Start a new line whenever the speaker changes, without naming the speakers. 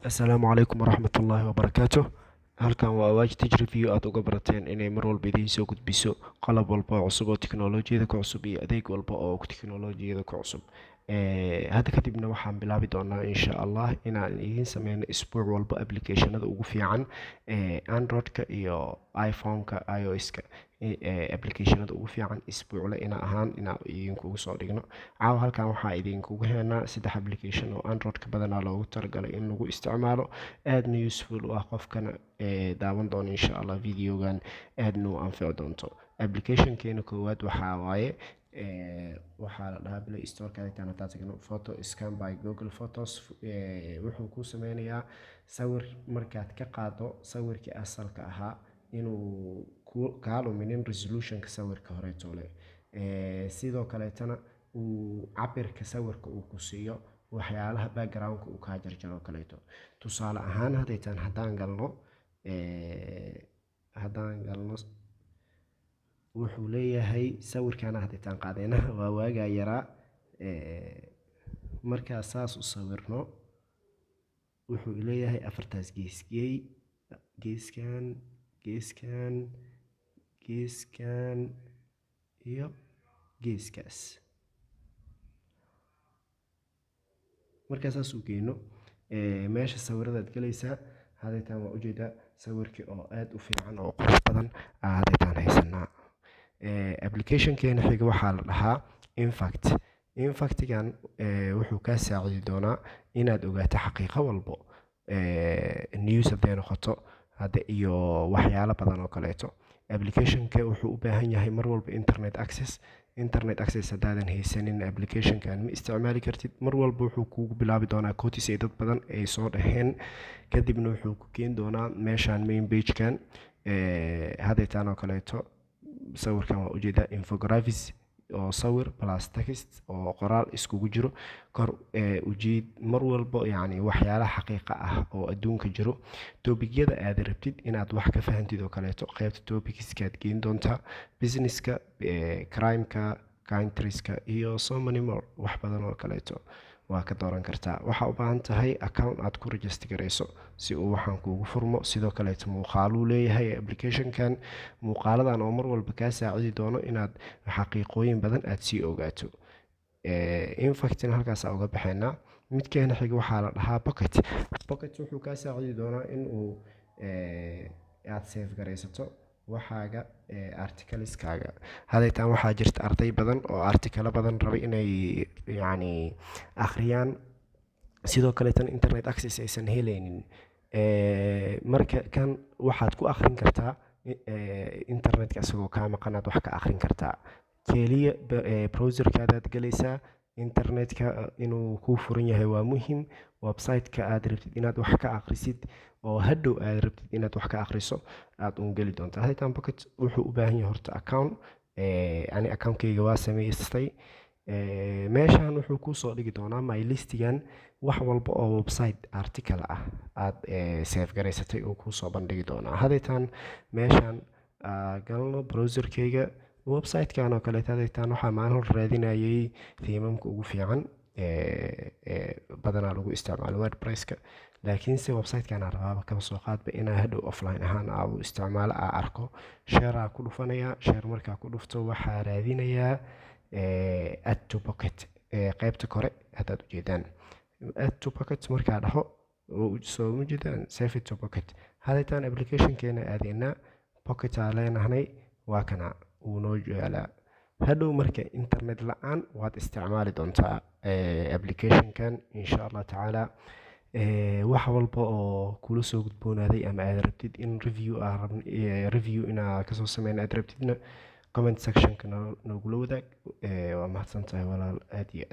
Asalaamu calaykum waraxmatullaahi wabarakaatuh. Halkan waa Wajtij Review aad uga barateen inay mar walba idiin soo gudbiso qalab walba oo cusub oo tiknoolajiyada ku cusub iyo adeeg walba oo tiknoolajiyada ku cusub. Hadda kadibna waxaan bilaabi doonaa insha Allah inaan idiin sameyno isbuuc walba applicationada ugu fiican Android-ka iyo iPhone-ka iOS-ka. Applicationada ugu fiican isbuucle inaan idinkugu soo dhigno. Caawa halkan waxaa idinkugu heenaa 3 application oo Android-ka badanaa loogu talagalay in lagu isticmaalo, aadna useful u ah qofkana daawan doono insha Allah videogan aadna u anfici doonto. Application-keena koowaad waxaa waaye waxaa la dhahaa Play Store-ka intaan tagno Photo Scan by Google Photos. Wuxuu kuu sameynayaa sawir markaad ka qaado sawirkii asalka ahaa inuu kaa luminin resolution-ka sawirka horeeto leh. Sidoo kaleetana uu cabirka sawirka uu ku siiyo waxyaalaha background-ka uu kaa jarjaro kaleeto. Tusaale ahaan haddaan galno wuxuu leeyahay sawirkan hadda qaadayna waa waagaa yaraa. Markaa saas u sawirno wuxuu leeyahay afartaas geeskan iyo geeskaas. Markaa saas u geyno meesha sawiradaad galaysaa. Hadaytaan waa ujeedaa sawirkii oo aad u fiican oo qurux badan hadaytaan haysanaa. Application-keena xiga waxaa la dhahaa Infact. Infact-gan wuxuu kaa saacidi doonaa inaad ogaato xaqiiqo walbo news haday noqoto hadda iyo waxyaalo badan oo kaleeto. Application-ka wuxuu u baahan yahay mar walba internet access haddaadan haysanin application-kan ma isticmaali kartid. Mar walba wuxuu kugu bilaabi doonaa cookies ay dad badan ay soo dhaheen, kadibna wuxuu ku keeni doonaa meeshaan main page-kan. Hadaytaan oo kaleeto sawirkan waa ujeedaa infographics oo sawir plus text oo qoraal iskugu jiro kor ujeed mar walba yacni waxyaalaha xaqiiqa ah oo adduunka jiro. Topic-yada aad rabtid inaad wax ka fahantid oo kaleeto qaybta topics-kaad geyn doontaa. Business-ka, crime-ka, countries-ka iyo so many more wax badan oo kaleeto waa ka dooran kartaa. Waxaa u baahan tahay account aad ku register gareyso si uu waxaan kuugu furmo. Sidoo kaleeto muuqaaluu leeyahay application-kan, muuqaaladan oo mar walba kaa saacidi doono inaad xaqiiqooyin badan aad sii ogaato. Infact-na halkaas uga baxaynaa. Midkeena xiga waxaa la dhahaa Pocket. Pocket wuxuu kaa saacidi doonaa in uu aad save gareysato waxaaga articles-kaaga. Hadaytaan waxaa jirta arday badan oo article badan rabay inay yacni akhriyaan, sidoo kaleetana internet access aysan helaynin. Marka kan waxaad ku akhrin kartaa internet-ka isagoo kaa maqanaad wax ka akhrin kartaa. Keliya browser-kaadaad galaysaa. Internet-ka inuu kuu furan yahay waa muhiim. Website-ka aad rabtid inaad wax ka akhrisid oo hadhow aad rabtid inaad wax ka akhriso aad geli doontaa. Hadaytaan Pocket wuxuu u baahan yahay horta account. Ani account-kayga waa sameystay. Meeshaan wuxuu kuu soo dhigi doonaa my list-gan wax walba oo website article ah aad save gareysatay oo kuu soo bandhigi doonaa. Hadaytaan meeshaan galno browser-kayga website-kan oo kaleeto. Hadaytaan waxaa maalin hore raadinayay theme-amka ugu fiican badanaa lagu isticmaalo WordPress-ka, laakiinse website-kan aan rabaaba kaba soo qaadba inaan hadhow offline ahaan u isticmaalo arko. Share ku dhufanaya. Share markaa ku dhufto waxaa raadinayaa add to Pocket qaybta kore haddaad ujeedaan. Add to Pocket markaa dhaho soo ujeedaan save it to Pocket. Hadaytaan application-keena aadayna Pocket aan leenahay waa kana uu noo yaalaa. Hadhow marka internet la'aan waad isticmaali doontaa application-kan insha Allah tacaala. Wax walba oo kula soo gudboonaaday ama aad rabtid in review inaad kasoo sameyno aad rabtidna comment section-ka noogula wadaag. Waa mahadsantahay walaal aad iyo aad.